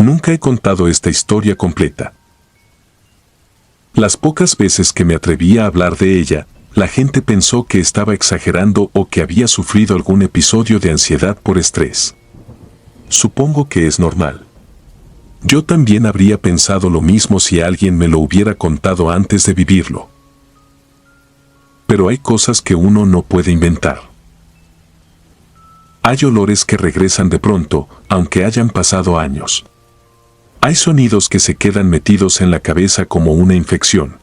Nunca he contado esta historia completa. Las pocas veces que me atreví a hablar de ella, la gente pensó que estaba exagerando o que había sufrido algún episodio de ansiedad por estrés. Supongo que es normal. Yo también habría pensado lo mismo si alguien me lo hubiera contado antes de vivirlo. Pero hay cosas que uno no puede inventar. Hay olores que regresan de pronto, aunque hayan pasado años. Hay sonidos que se quedan metidos en la cabeza como una infección.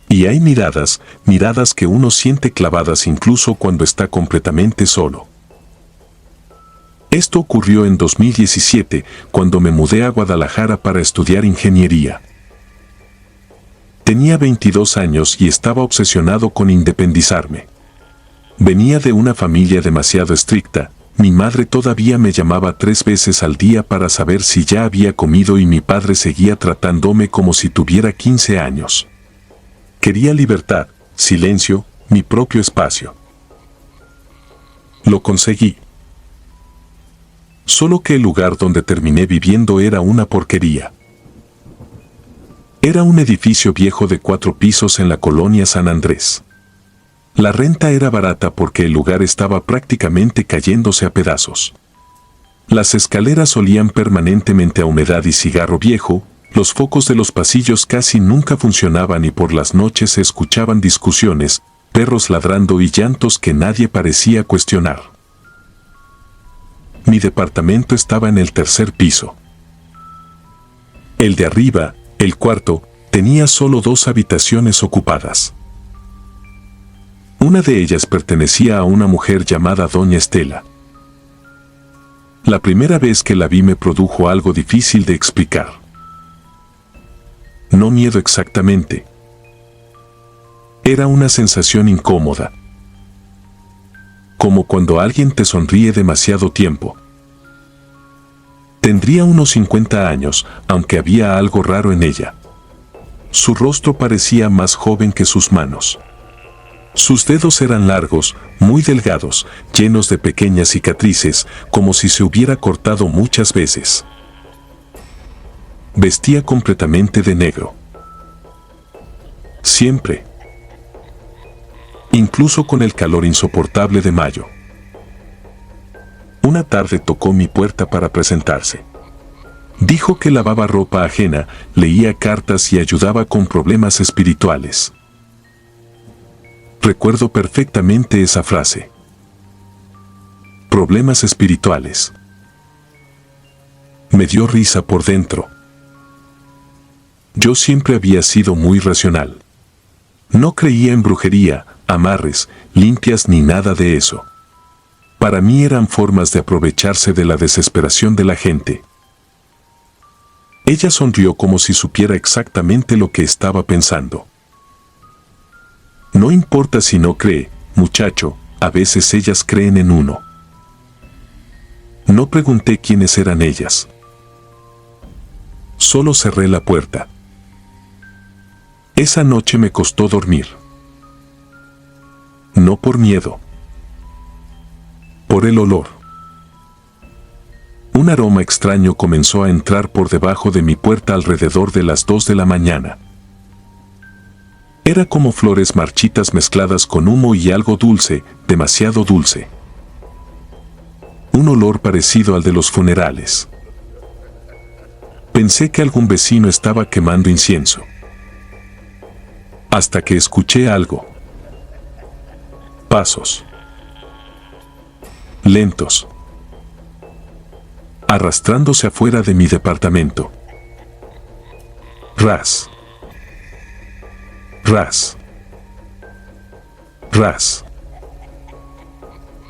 Y hay miradas que uno siente clavadas incluso cuando está completamente solo. Esto ocurrió en 2017, cuando me mudé a Guadalajara para estudiar ingeniería. Tenía 22 años y estaba obsesionado con independizarme. Venía de una familia demasiado estricta. Mi madre todavía me llamaba 3 veces al día para saber si ya había comido y mi padre seguía tratándome como si tuviera 15 años. Quería libertad, silencio, mi propio espacio. Lo conseguí. Solo que el lugar donde terminé viviendo era una porquería. Era un edificio viejo de 4 pisos en la colonia San Andrés. La renta era barata porque el lugar estaba prácticamente cayéndose a pedazos. Las escaleras olían permanentemente a humedad y cigarro viejo, los focos de los pasillos casi nunca funcionaban y por las noches se escuchaban discusiones, perros ladrando y llantos que nadie parecía cuestionar. Mi departamento estaba en el 3er piso. El de arriba, el cuarto, tenía solo 2 habitaciones ocupadas. Una de ellas pertenecía a una mujer llamada Doña Estela. La primera vez que la vi me produjo algo difícil de explicar. No miedo exactamente. Era una sensación incómoda. Como cuando alguien te sonríe demasiado tiempo. Tendría unos 50 años, aunque había algo raro en ella. Su rostro parecía más joven que sus manos. Sus dedos eran largos, muy delgados, llenos de pequeñas cicatrices, como si se hubiera cortado muchas veces. Vestía completamente de negro. Siempre. Incluso con el calor insoportable de mayo. Una tarde tocó mi puerta para presentarse. Dijo que lavaba ropa ajena, leía cartas y ayudaba con problemas espirituales. Recuerdo perfectamente esa frase. Problemas espirituales. Me dio risa por dentro. Yo siempre había sido muy racional. No creía en brujería, amarres, limpias ni nada de eso. Para mí eran formas de aprovecharse de la desesperación de la gente. Ella sonrió como si supiera exactamente lo que estaba pensando. No importa si no cree, muchacho, a veces ellas creen en uno. No pregunté quiénes eran ellas. Solo cerré la puerta. Esa noche me costó dormir. No por miedo. Por el olor. Un aroma extraño comenzó a entrar por debajo de mi puerta alrededor de las 2 de la mañana. Era como flores marchitas mezcladas con humo y algo dulce, demasiado dulce. Un olor parecido al de los funerales. Pensé que algún vecino estaba quemando incienso. Hasta que escuché algo. Pasos. Lentos. Arrastrándose afuera de mi departamento. Ras. Ras. Ras.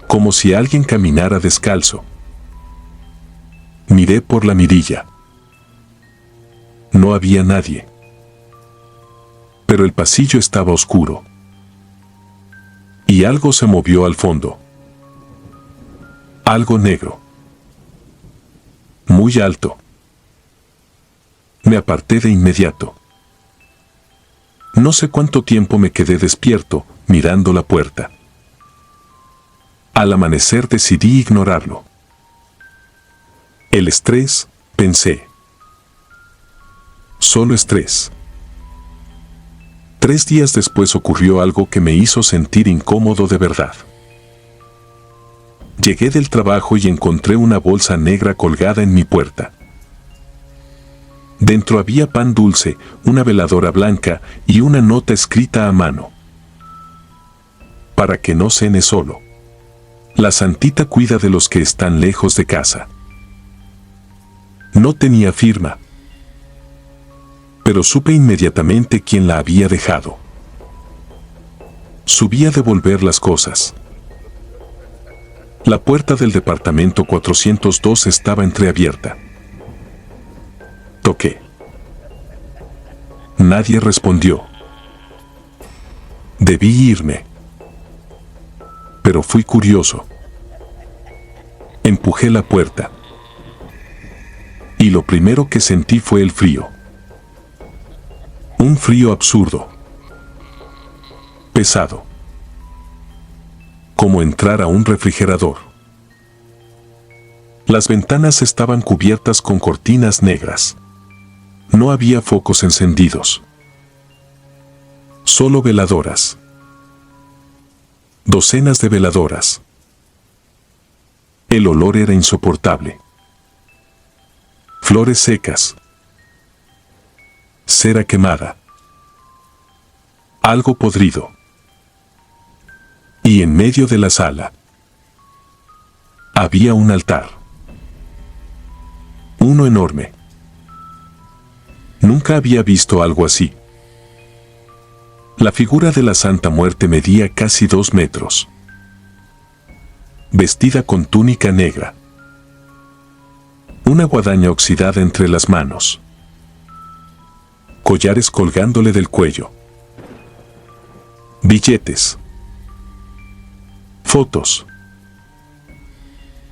Como si alguien caminara descalzo. Miré por la mirilla. No había nadie. Pero el pasillo estaba oscuro. Y algo se movió al fondo. Algo negro. Muy alto. Me aparté de inmediato. No sé cuánto tiempo me quedé despierto, mirando la puerta. Al amanecer decidí ignorarlo. El estrés, pensé. solo estrés. 3 días después ocurrió algo que me hizo sentir incómodo de verdad. Llegué del trabajo y encontré una bolsa negra colgada en mi puerta. Dentro había pan dulce, una veladora blanca y una nota escrita a mano. Para que no cene solo. La santita cuida de los que están lejos de casa. No tenía firma, pero supe inmediatamente quién la había dejado. Subí a devolver las cosas. La puerta del departamento 402 estaba entreabierta. Toqué. Nadie respondió. Debí irme. Pero fui curioso. Empujé la puerta. Y lo primero que sentí fue el frío. Un frío absurdo. Pesado. Como entrar a un refrigerador. Las ventanas estaban cubiertas con cortinas negras. No había focos encendidos. Solo veladoras. Docenas de veladoras. El olor era insoportable. Flores secas. Cera quemada. Algo podrido. Y en medio de la sala había un altar. Uno enorme. Nunca había visto algo así. La figura de la Santa Muerte medía casi 2 metros. Vestida con túnica negra. Una guadaña oxidada entre las manos. Collares colgándole del cuello. Billetes. Fotos.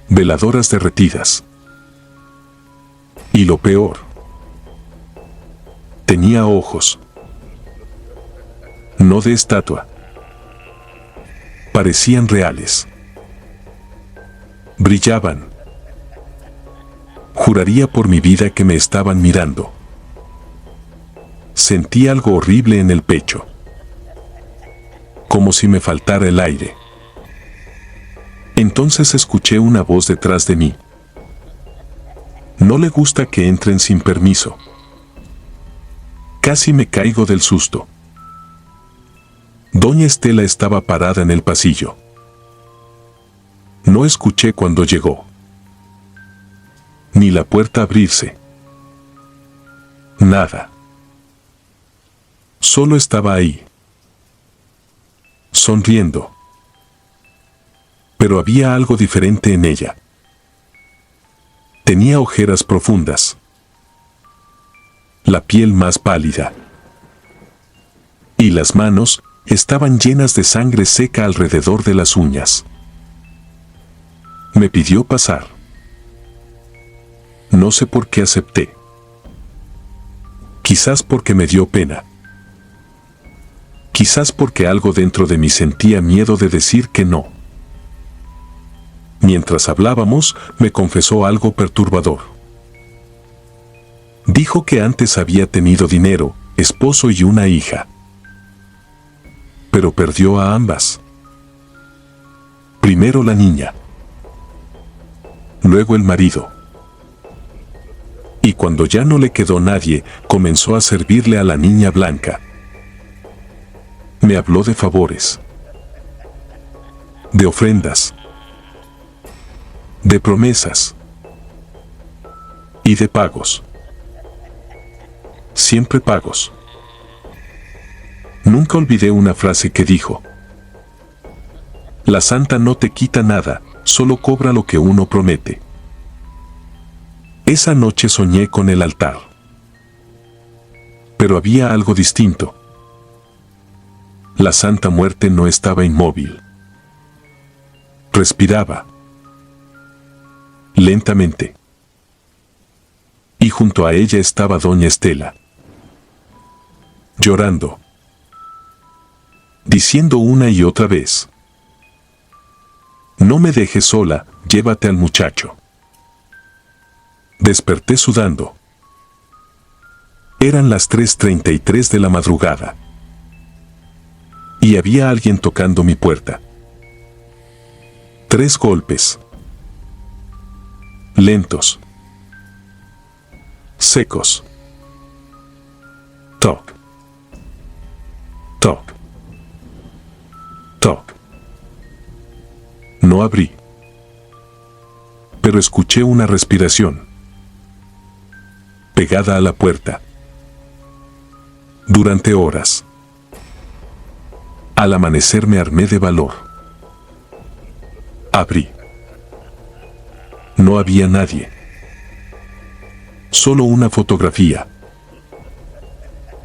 Veladoras derretidas. Y lo peor. Tenía ojos. No de estatua. Parecían reales. Brillaban. Juraría por mi vida que me estaban mirando. Sentí algo horrible en el pecho. Como si me faltara el aire. Entonces escuché una voz detrás de mí. No le gusta que entren sin permiso. Casi me caigo del susto. Doña Estela estaba parada en el pasillo. No escuché cuando llegó. Ni la puerta abrirse. Nada. Solo estaba ahí. Sonriendo. Pero había algo diferente en ella. Tenía ojeras profundas. La piel más pálida. Y las manos estaban llenas de sangre seca alrededor de las uñas. Me pidió pasar. No sé por qué acepté. Quizás porque me dio pena. Quizás porque algo dentro de mí sentía miedo de decir que no. Mientras hablábamos, me confesó algo perturbador. Dijo que antes había tenido dinero, esposo y una hija. Pero perdió a ambas. Primero la niña. Luego el marido. Y cuando ya no le quedó nadie, comenzó a servirle a la niña blanca. Me habló de favores. De ofrendas. De promesas. Y de pagos. Siempre pagos. Nunca olvidé una frase que dijo. La santa no te quita nada, solo cobra lo que uno promete. Esa noche soñé con el altar. Pero había algo distinto. La Santa Muerte no estaba inmóvil. Respiraba. Lentamente. Y junto a ella estaba Doña Estela. Llorando. Diciendo una y otra vez. No me dejes sola, llévate al muchacho. Desperté sudando. Eran las 3:33 de la madrugada. Y había alguien tocando mi puerta. 3 golpes. Lentos. Secos. Toc. Toc. Toc. No abrí. Pero escuché una respiración. Pegada a la puerta. Durante horas. Al amanecer me armé de valor. Abrí. No había nadie. Solo una fotografía.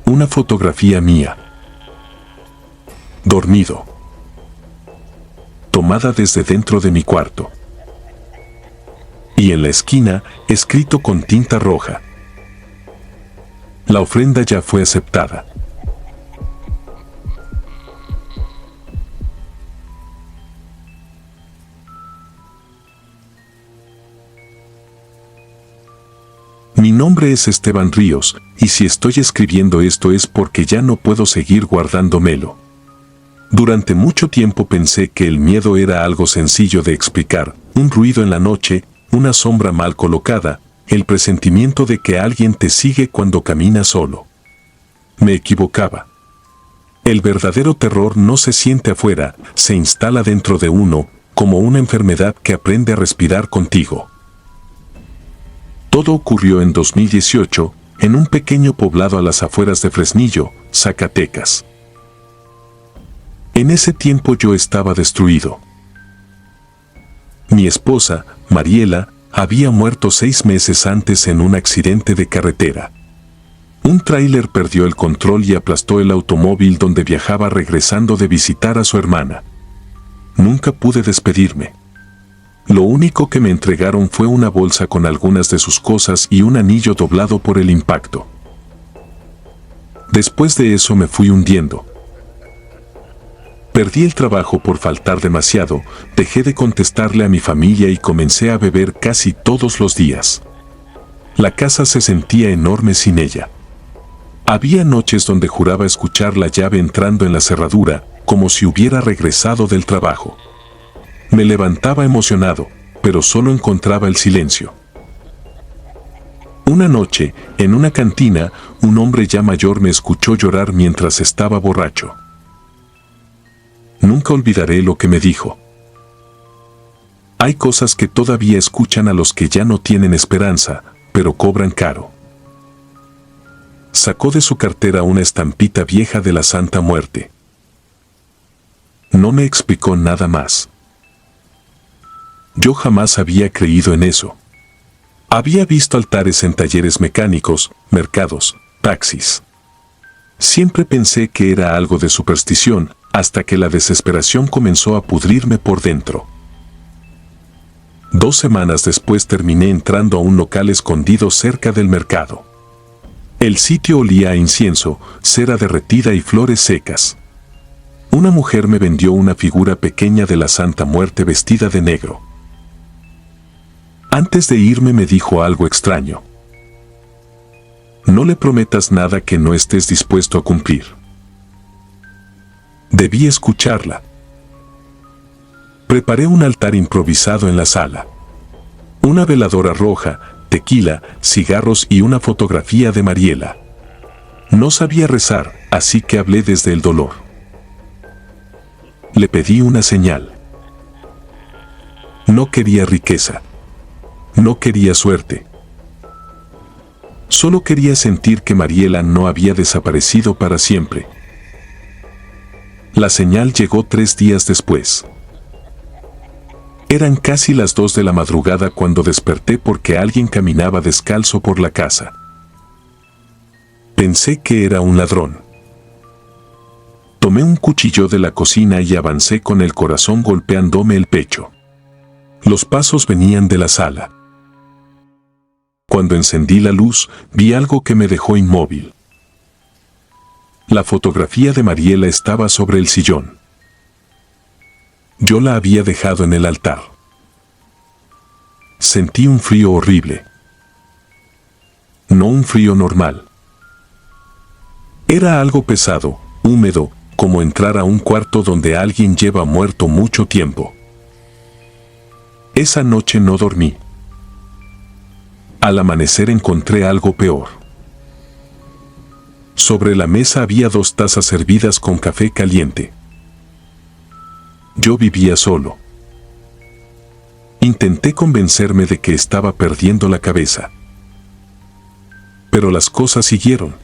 Una fotografía mía. Dormido. Tomada desde dentro de mi cuarto. Y en la esquina, escrito con tinta roja: la ofrenda ya fue aceptada. Mi nombre es Esteban Ríos, y si estoy escribiendo esto es porque ya no puedo seguir guardándomelo. Durante mucho tiempo pensé que el miedo era algo sencillo de explicar: un ruido en la noche, una sombra mal colocada, el presentimiento de que alguien te sigue cuando caminas solo. Me equivocaba. El verdadero terror no se siente afuera, se instala dentro de uno, como una enfermedad que aprende a respirar contigo. Todo ocurrió en 2018, en un pequeño poblado a las afueras de Fresnillo, Zacatecas. En ese tiempo yo estaba destruido. Mi esposa, Mariela, había muerto 6 meses antes en un accidente de carretera. Un tráiler perdió el control y aplastó el automóvil donde viajaba regresando de visitar a su hermana. Nunca pude despedirme. Lo único que me entregaron fue una bolsa con algunas de sus cosas y un anillo doblado por el impacto. Después de eso me fui hundiendo. Perdí el trabajo por faltar demasiado, dejé de contestarle a mi familia y comencé a beber casi todos los días. La casa se sentía enorme sin ella. Había noches donde juraba escuchar la llave entrando en la cerradura, como si hubiera regresado del trabajo. Me levantaba emocionado, pero solo encontraba el silencio. Una noche, en una cantina, un hombre ya mayor me escuchó llorar mientras estaba borracho. Nunca olvidaré lo que me dijo. Hay cosas que todavía escuchan a los que ya no tienen esperanza, pero cobran caro. Sacó de su cartera una estampita vieja de la Santa Muerte. No me explicó nada más. Yo jamás había creído en eso. Había visto altares en talleres mecánicos, mercados, taxis. Siempre pensé que era algo de superstición, hasta que la desesperación comenzó a pudrirme por dentro. 2 semanas después terminé entrando a un local escondido cerca del mercado. El sitio olía a incienso, cera derretida y flores secas. Una mujer me vendió una figura pequeña de la Santa Muerte vestida de negro. Antes de irme me dijo algo extraño. No le prometas nada que no estés dispuesto a cumplir. Debí escucharla. Preparé un altar improvisado en la sala. Una veladora roja, tequila, cigarros y una fotografía de Mariela. No sabía rezar, así que hablé desde el dolor. Le pedí una señal. No quería riqueza. No quería suerte. Solo quería sentir que Mariela no había desaparecido para siempre. La señal llegó 3 días después. Eran casi las 2 de la madrugada cuando desperté porque alguien caminaba descalzo por la casa. Pensé que era un ladrón. Tomé un cuchillo de la cocina y avancé con el corazón golpeándome el pecho. Los pasos venían de la sala. Cuando encendí la luz, vi algo que me dejó inmóvil. La fotografía de Mariela estaba sobre el sillón. Yo la había dejado en el altar. Sentí un frío horrible. No un frío normal. Era algo pesado, húmedo, como entrar a un cuarto donde alguien lleva muerto mucho tiempo. Esa noche no dormí. Al amanecer encontré algo peor. Sobre la mesa había 2 tazas servidas con café caliente. Yo vivía solo. Intenté convencerme de que estaba perdiendo la cabeza. Pero las cosas siguieron.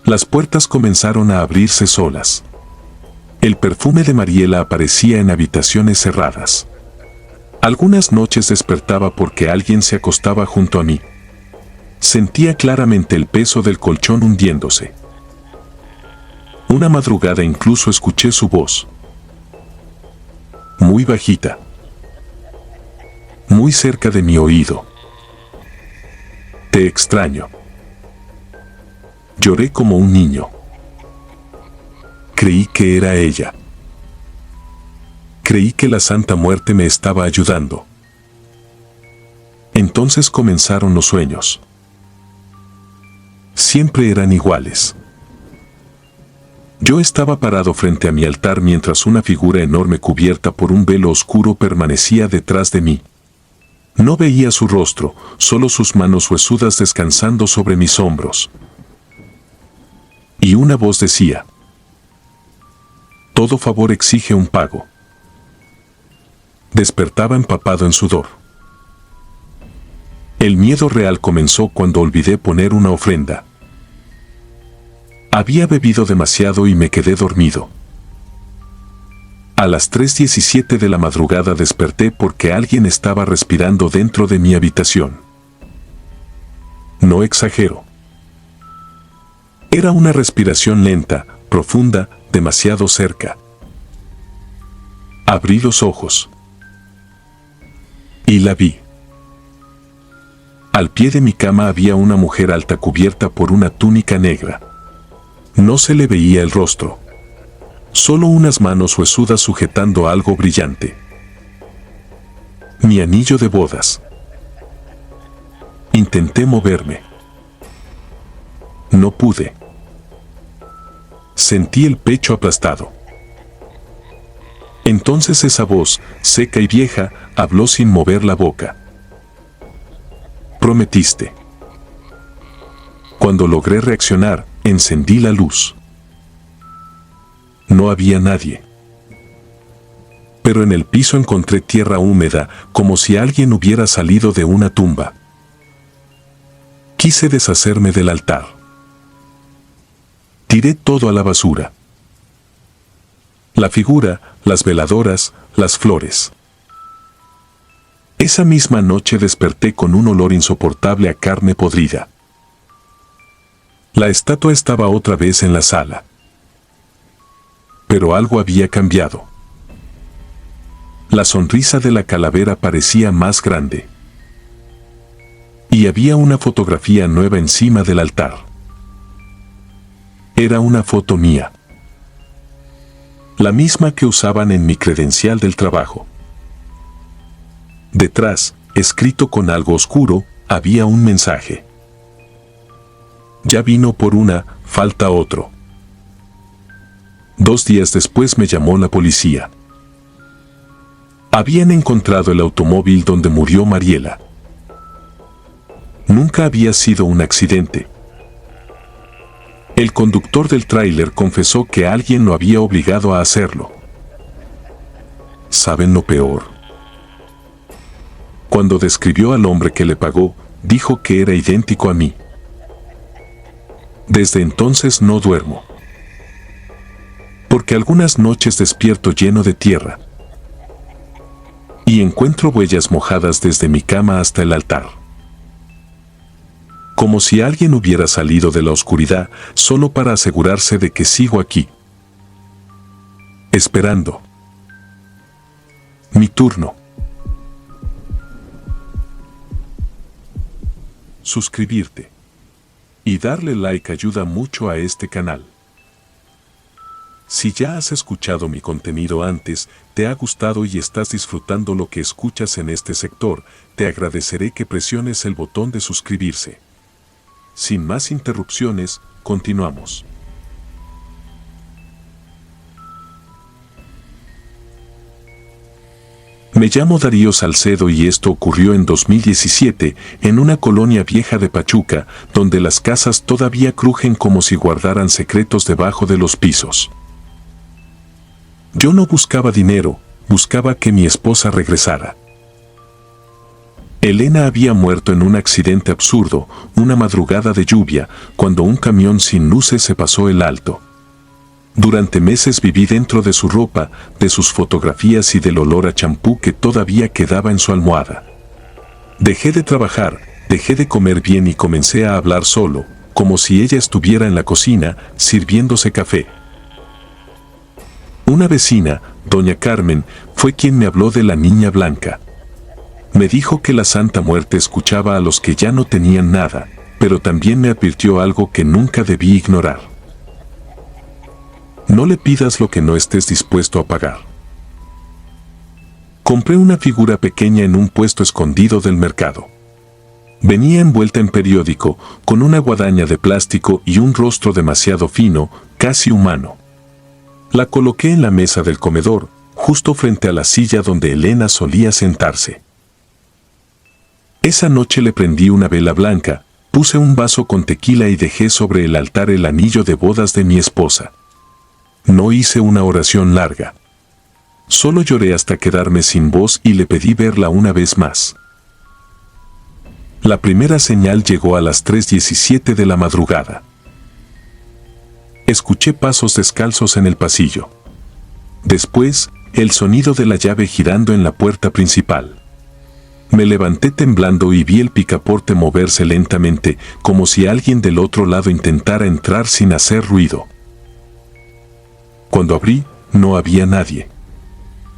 Las puertas comenzaron a abrirse solas. El perfume de Mariela aparecía en habitaciones cerradas. Algunas noches despertaba porque alguien se acostaba junto a mí. Sentía claramente el peso del colchón hundiéndose. Una madrugada incluso escuché su voz. Muy bajita. Muy cerca de mi oído. Te extraño. Lloré como un niño. Creí que era ella. Creí que la Santa Muerte me estaba ayudando. Entonces comenzaron los sueños. Siempre eran iguales. Yo estaba parado frente a mi altar mientras una figura enorme cubierta por un velo oscuro permanecía detrás de mí. No veía su rostro, solo sus manos huesudas descansando sobre mis hombros. Y una voz decía: todo favor exige un pago. Despertaba empapado en sudor. El miedo real comenzó cuando olvidé poner una ofrenda. Había bebido demasiado y me quedé dormido. A las 3:17 de la madrugada desperté porque alguien estaba respirando dentro de mi habitación. No exagero. Era una respiración lenta, profunda, demasiado cerca. Abrí los ojos. Y la vi. Al pie de mi cama había una mujer alta cubierta por una túnica negra. No se le veía el rostro. Solo unas manos huesudas sujetando algo brillante. Mi anillo de bodas. Intenté moverme. No pude. Sentí el pecho aplastado. Entonces esa voz, seca y vieja, habló sin mover la boca. Prometiste. Cuando logré reaccionar, encendí la luz. No había nadie. Pero en el piso encontré tierra húmeda, como si alguien hubiera salido de una tumba. Quise deshacerme del altar. Tiré todo a la basura. La figura, las veladoras, las flores. Esa misma noche desperté con un olor insoportable a carne podrida. La estatua estaba otra vez en la sala. Pero algo había cambiado. La sonrisa de la calavera parecía más grande. Y había una fotografía nueva encima del altar. Era una foto mía. La misma que usaban en mi credencial del trabajo. Detrás, escrito con algo oscuro, había un mensaje. Ya vino por una, falta otro. 2 días después me llamó la policía. Habían encontrado el automóvil donde murió Mariela. Nunca había sido un accidente. El conductor del tráiler confesó que alguien lo había obligado a hacerlo. ¿Saben lo peor? Cuando describió al hombre que le pagó, dijo que era idéntico a mí. Desde entonces no duermo. Porque algunas noches despierto lleno de tierra. Y encuentro huellas mojadas desde mi cama hasta el altar. Como si alguien hubiera salido de la oscuridad solo para asegurarse de que sigo aquí. Esperando. Mi turno. Suscribirte. Y darle like ayuda mucho a este canal. Si ya has escuchado mi contenido antes, te ha gustado y estás disfrutando lo que escuchas en este sector, te agradeceré que presiones el botón de suscribirse. Sin más interrupciones, continuamos. Me llamo Darío Salcedo y esto ocurrió en 2017 en una colonia vieja de Pachuca, donde las casas todavía crujen como si guardaran secretos debajo de los pisos. Yo no buscaba dinero, buscaba que mi esposa regresara. Elena había muerto en un accidente absurdo, una madrugada de lluvia, cuando un camión sin luces se pasó el alto. Durante meses viví dentro de su ropa, de sus fotografías y del olor a champú que todavía quedaba en su almohada. Dejé de trabajar, dejé de comer bien y comencé a hablar solo, como si ella estuviera en la cocina, sirviéndose café. Una vecina, doña Carmen, fue quien me habló de la niña blanca. Me dijo que la Santa Muerte escuchaba a los que ya no tenían nada, pero también me advirtió algo que nunca debí ignorar. No le pidas lo que no estés dispuesto a pagar. Compré una figura pequeña en un puesto escondido del mercado. Venía envuelta en periódico, con una guadaña de plástico y un rostro demasiado fino, casi humano. La coloqué en la mesa del comedor, justo frente a la silla donde Elena solía sentarse. Esa noche le prendí una vela blanca, puse un vaso con tequila y dejé sobre el altar el anillo de bodas de mi esposa. No hice una oración larga. Solo lloré hasta quedarme sin voz y le pedí verla una vez más. La primera señal llegó a las 3:17 de la madrugada. Escuché pasos descalzos en el pasillo. Después, el sonido de la llave girando en la puerta principal. Me levanté temblando y vi el picaporte moverse lentamente, como si alguien del otro lado intentara entrar sin hacer ruido. Cuando abrí, no había nadie.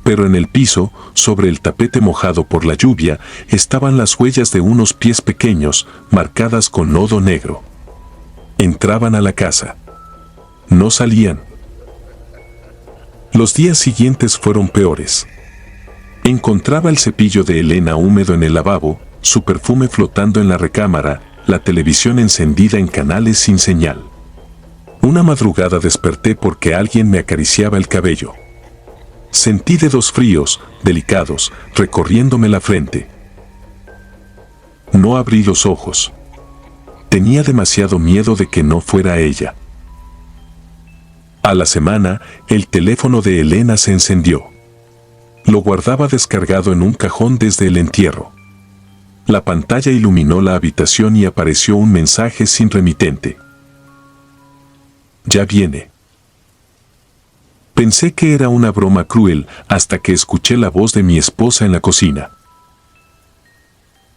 Pero en el piso, sobre el tapete mojado por la lluvia, estaban las huellas de unos pies pequeños, marcadas con lodo negro. Entraban a la casa. No salían. Los días siguientes fueron peores. Encontraba el cepillo de Elena húmedo en el lavabo, su perfume flotando en la recámara, la televisión encendida en canales sin señal. Una madrugada desperté porque alguien me acariciaba el cabello. Sentí dedos fríos, delicados, recorriéndome la frente. No abrí los ojos. Tenía demasiado miedo de que no fuera ella. A la semana, el teléfono de Elena se encendió. Lo guardaba descargado en un cajón desde el entierro. La pantalla iluminó la habitación y apareció un mensaje sin remitente. Ya viene. Pensé que era una broma cruel hasta que escuché la voz de mi esposa en la cocina.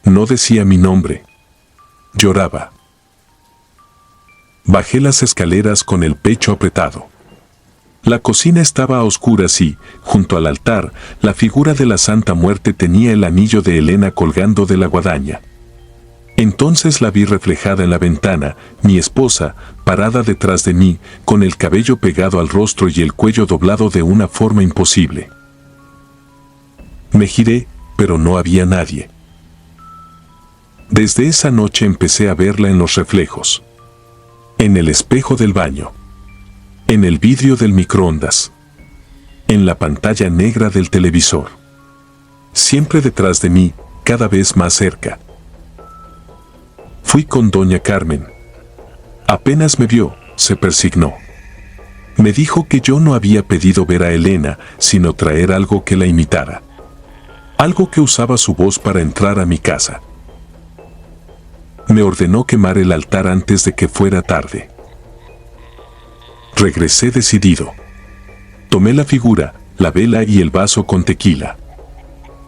No decía mi nombre. Lloraba. Bajé las escaleras con el pecho apretado. La cocina estaba a oscuras y, junto al altar, la figura de la Santa Muerte tenía el anillo de Elena colgando de la guadaña. Entonces la vi reflejada en la ventana, mi esposa, parada detrás de mí, con el cabello pegado al rostro y el cuello doblado de una forma imposible. Me giré, pero no había nadie. Desde esa noche empecé a verla en los reflejos. En el espejo del baño. En el vidrio del microondas. En la pantalla negra del televisor. Siempre detrás de mí, cada vez más cerca. Fui con doña Carmen. Apenas me vio, se persignó. Me dijo que yo no había pedido ver a Elena, sino traer algo que la imitara. Algo que usaba su voz para entrar a mi casa. Me ordenó quemar el altar antes de que fuera tarde. Regresé decidido. Tomé la figura, la vela y el vaso con tequila.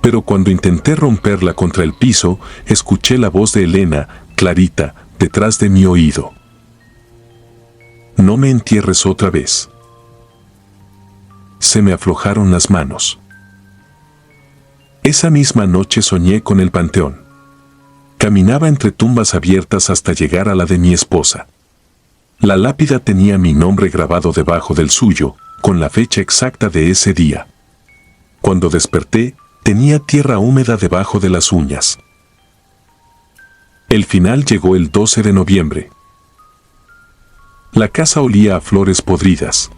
Pero cuando intenté romperla contra el piso, escuché la voz de Elena, clarita, detrás de mi oído. No me entierres otra vez. Se me aflojaron las manos. Esa misma noche soñé con el panteón. Caminaba entre tumbas abiertas hasta llegar a la de mi esposa. La lápida tenía mi nombre grabado debajo del suyo, con la fecha exacta de ese día. Cuando desperté, tenía tierra húmeda debajo de las uñas. El final llegó el 12 de noviembre. La casa olía a flores podridas.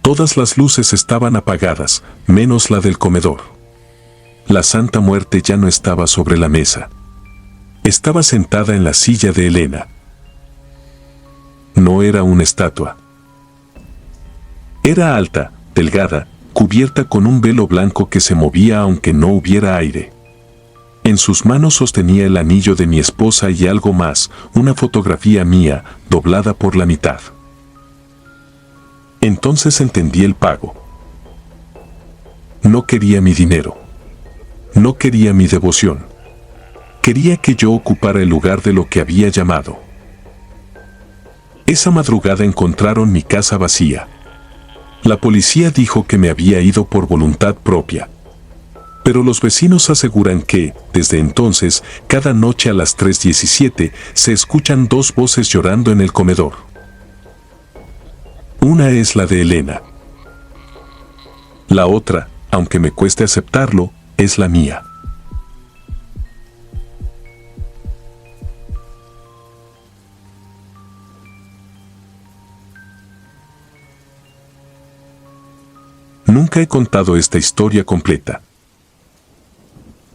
Todas las luces estaban apagadas, menos la del comedor. La Santa Muerte ya no estaba sobre la mesa. Estaba sentada en la silla de Elena. No era una estatua. Era alta, delgada, cubierta con un velo blanco que se movía aunque no hubiera aire. En sus manos sostenía el anillo de mi esposa y algo más, una fotografía mía, doblada por la mitad. Entonces entendí el pago. No quería mi dinero. No quería mi devoción. Quería que yo ocupara el lugar de lo que había llamado. Esa madrugada encontraron mi casa vacía. La policía dijo que me había ido por voluntad propia. Pero los vecinos aseguran que, desde entonces, cada noche a las 3:17 se escuchan dos voces llorando en el comedor. Una es la de Elena. La otra, aunque me cueste aceptarlo, es la mía. Nunca he contado esta historia completa.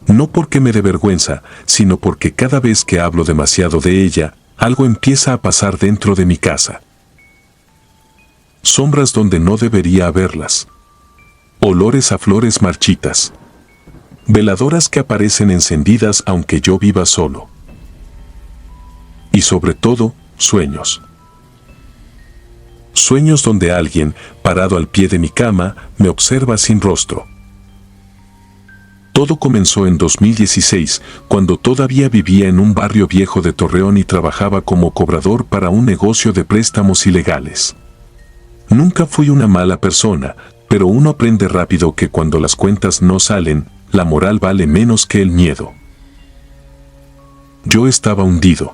No porque me dé vergüenza, sino porque cada vez que hablo demasiado de ella, algo empieza a pasar dentro de mi casa. Sombras donde no debería haberlas. Olores a flores marchitas. Veladoras que aparecen encendidas aunque yo viva solo. Y sobre todo, sueños. Sueños donde alguien, parado al pie de mi cama, me observa sin rostro. Todo comenzó en 2016, cuando todavía vivía en un barrio viejo de Torreón y trabajaba como cobrador para un negocio de préstamos ilegales. Nunca fui una mala persona, pero uno aprende rápido que cuando las cuentas no salen, la moral vale menos que el miedo. Yo estaba hundido.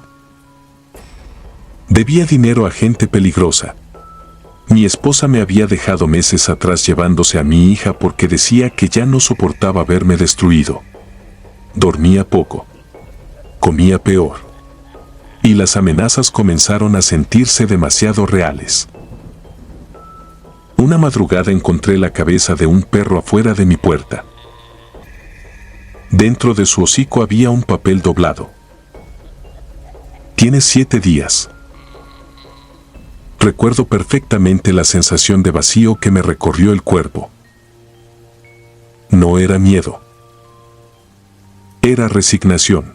Debía dinero a gente peligrosa. Mi esposa me había dejado meses atrás llevándose a mi hija porque decía que ya no soportaba verme destruido. Dormía poco. Comía peor. Y las amenazas comenzaron a sentirse demasiado reales. Una madrugada encontré la cabeza de un perro afuera de mi puerta. Dentro de su hocico había un papel doblado. Tienes 7 días. Recuerdo perfectamente la sensación de vacío que me recorrió el cuerpo. No era miedo. Era resignación.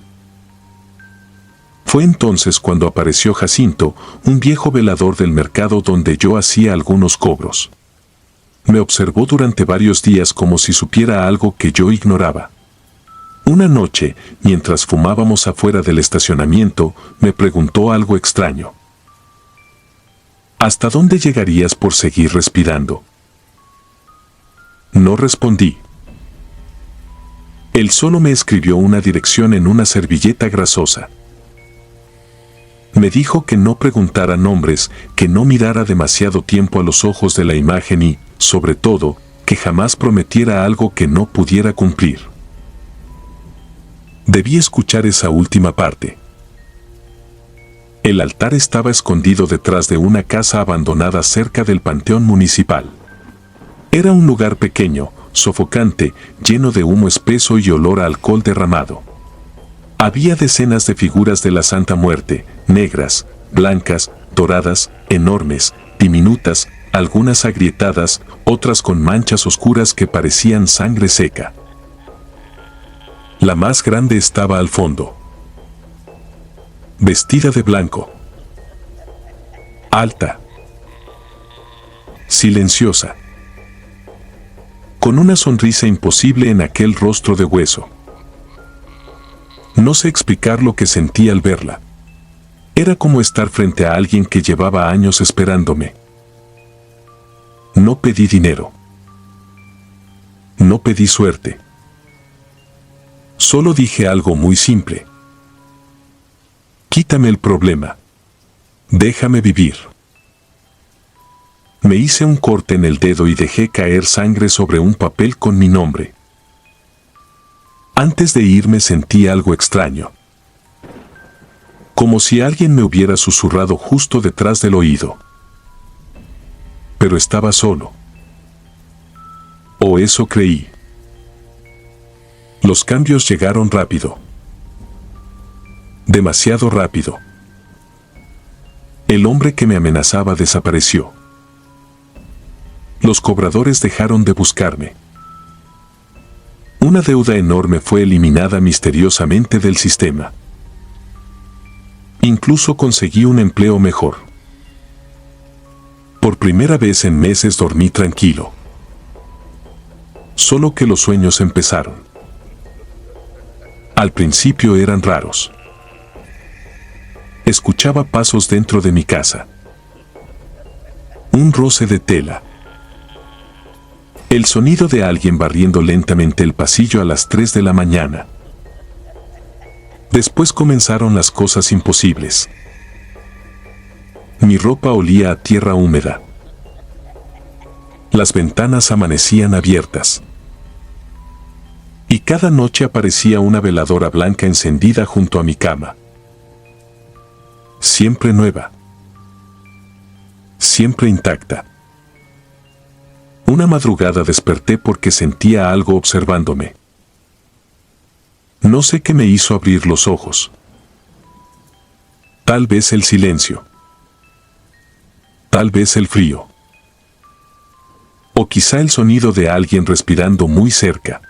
Fue entonces cuando apareció Jacinto, un viejo velador del mercado donde yo hacía algunos cobros. Me observó durante varios días como si supiera algo que yo ignoraba. Una noche, mientras fumábamos afuera del estacionamiento, me preguntó algo extraño. ¿Hasta dónde llegarías por seguir respirando? No respondí. Él solo me escribió una dirección en una servilleta grasosa. Me dijo que no preguntara nombres, que no mirara demasiado tiempo a los ojos de la imagen y, sobre todo, que jamás prometiera algo que no pudiera cumplir. Debí escuchar esa última parte. El altar estaba escondido detrás de una casa abandonada cerca del panteón municipal. Era un lugar pequeño, sofocante, lleno de humo espeso y olor a alcohol derramado. Había decenas de figuras de la Santa Muerte, negras, blancas, doradas, enormes, diminutas, algunas agrietadas, otras con manchas oscuras que parecían sangre seca. La más grande estaba al fondo. Vestida de blanco. Alta. Silenciosa. Con una sonrisa imposible en aquel rostro de hueso. No sé explicar lo que sentí al verla. Era como estar frente a alguien que llevaba años esperándome. No pedí dinero. No pedí suerte. Solo dije algo muy simple. Quítame el problema. Déjame vivir. Me hice un corte en el dedo y dejé caer sangre sobre un papel con mi nombre. Antes de irme sentí algo extraño. como si alguien me hubiera susurrado justo detrás del oído. Pero estaba solo. O eso creí. Los cambios llegaron rápido. Demasiado rápido. El hombre que me amenazaba desapareció. Los cobradores dejaron de buscarme. Una deuda enorme fue eliminada misteriosamente del sistema. Incluso conseguí un empleo mejor. Por primera vez en meses dormí tranquilo. Solo que los sueños empezaron. Al principio eran raros. Escuchaba pasos dentro de mi casa. Un roce de tela. El sonido de alguien barriendo lentamente el pasillo a las 3 de la mañana. Después comenzaron las cosas imposibles. Mi ropa olía a tierra húmeda. Las ventanas amanecían abiertas. Y cada noche aparecía una veladora blanca encendida junto a mi cama. Siempre nueva. Siempre intacta. Una madrugada desperté porque sentía algo observándome. No sé qué me hizo abrir los ojos. Tal vez el silencio. Tal vez el frío. O quizá el sonido de alguien respirando muy cerca.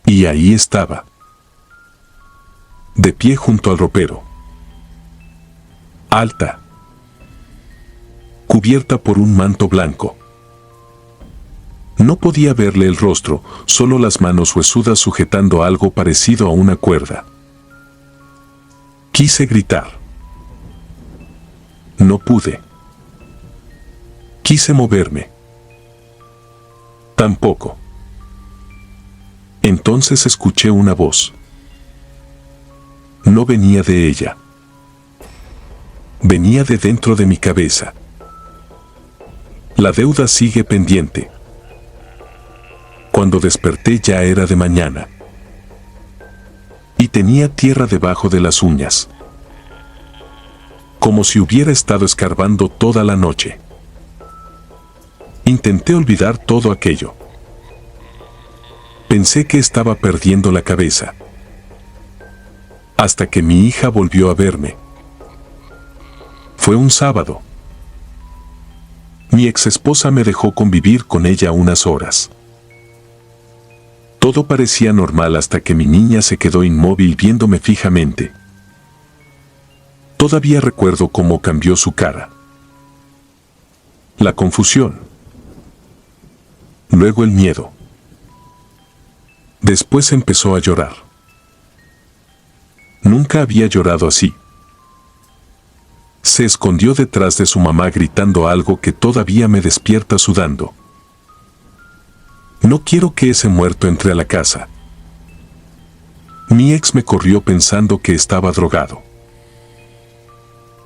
Y ahí estaba. De pie junto al ropero. Alta. Cubierta por un manto blanco. No podía verle el rostro, solo las manos huesudas sujetando algo parecido a una cuerda. Quise gritar. No pude. Quise moverme. Tampoco. Entonces escuché una voz. No venía de ella. Venía de dentro de mi cabeza. La deuda sigue pendiente. Cuando desperté ya era de mañana. Y tenía tierra debajo de las uñas. Como si hubiera estado escarbando toda la noche. Intenté olvidar todo aquello. Pensé que estaba perdiendo la cabeza. Hasta que mi hija volvió a verme. Fue un sábado. Mi exesposa me dejó convivir con ella unas horas. Todo parecía normal hasta que mi niña se quedó inmóvil viéndome fijamente. Todavía recuerdo cómo cambió su cara. La confusión. Luego el miedo. Después empezó a llorar. Nunca había llorado así. Se escondió detrás de su mamá gritando algo que todavía me despierta sudando. No quiero que ese muerto entre a la casa. Mi ex me corrió pensando que estaba drogado.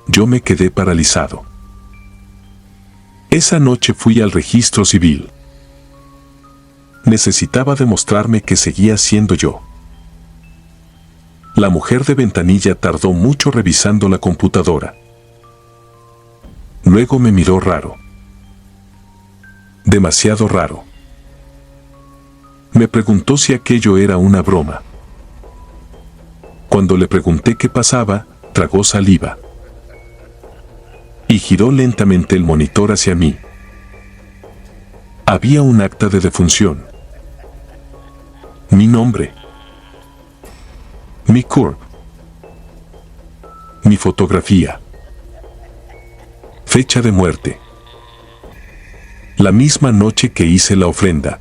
Yo me quedé paralizado. Esa noche fui al registro civil. Necesitaba demostrarme que seguía siendo yo. La mujer de ventanilla tardó mucho revisando la computadora. Luego me miró raro. Demasiado raro. Me preguntó si aquello era una broma. Cuando le pregunté qué pasaba, tragó saliva. Y giró lentamente el monitor hacia mí. Había un acta de defunción. Mi nombre. Mi CURP. Mi fotografía. Fecha de muerte. La misma noche que hice la ofrenda.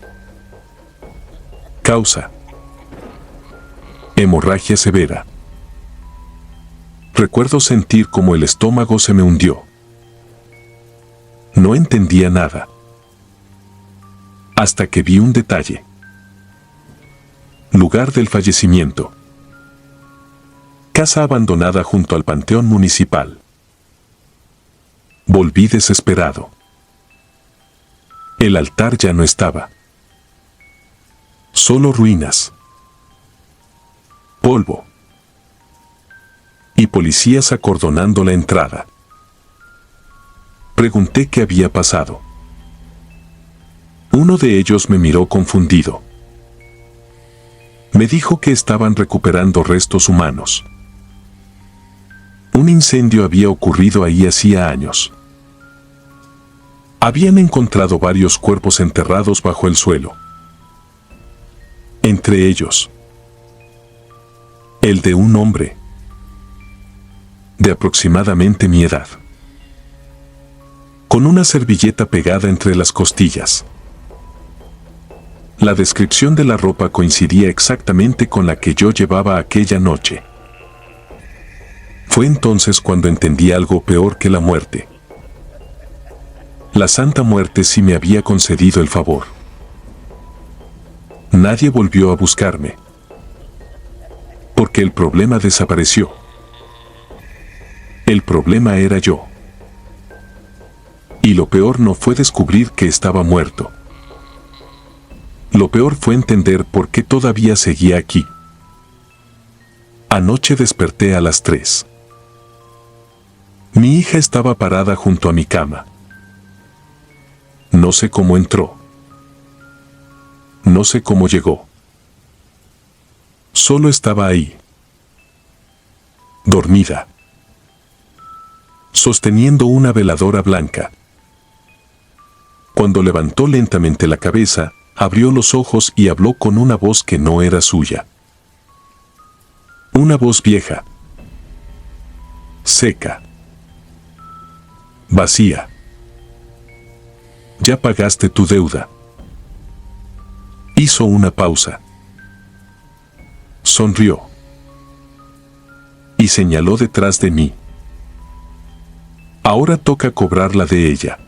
Causa. Hemorragia severa. Recuerdo sentir como el estómago se me hundió. No entendía nada. Hasta que vi un detalle. Lugar del fallecimiento. Casa abandonada junto al panteón municipal. Volví desesperado. El altar ya no estaba. Solo ruinas. Polvo. y policías acordonando la entrada. Pregunté qué había pasado. Uno de ellos me miró confundido. Me dijo que estaban recuperando restos humanos. Un incendio había ocurrido ahí hacía años. Habían encontrado varios cuerpos enterrados bajo el suelo. Entre ellos, el de un hombre de aproximadamente mi edad, con una servilleta pegada entre las costillas. La descripción de la ropa coincidía exactamente con la que yo llevaba aquella noche. Fue entonces cuando entendí algo peor que la muerte. La Santa Muerte sí me había concedido el favor. Nadie volvió a buscarme, porque el problema desapareció. El problema era yo. Y lo peor no fue descubrir que estaba muerto. Lo peor fue entender por qué todavía seguía aquí. Anoche desperté a las 3. Mi hija estaba parada junto a mi cama. No sé cómo entró. No sé cómo llegó. Solo estaba ahí, dormida, sosteniendo una veladora blanca. Cuando levantó lentamente la cabeza, abrió los ojos y habló con una voz que no era suya. Una voz vieja, seca, vacía. Ya pagaste tu deuda. Hizo una pausa. Sonrió. Y señaló detrás de mí. Ahora toca cobrarla de ella.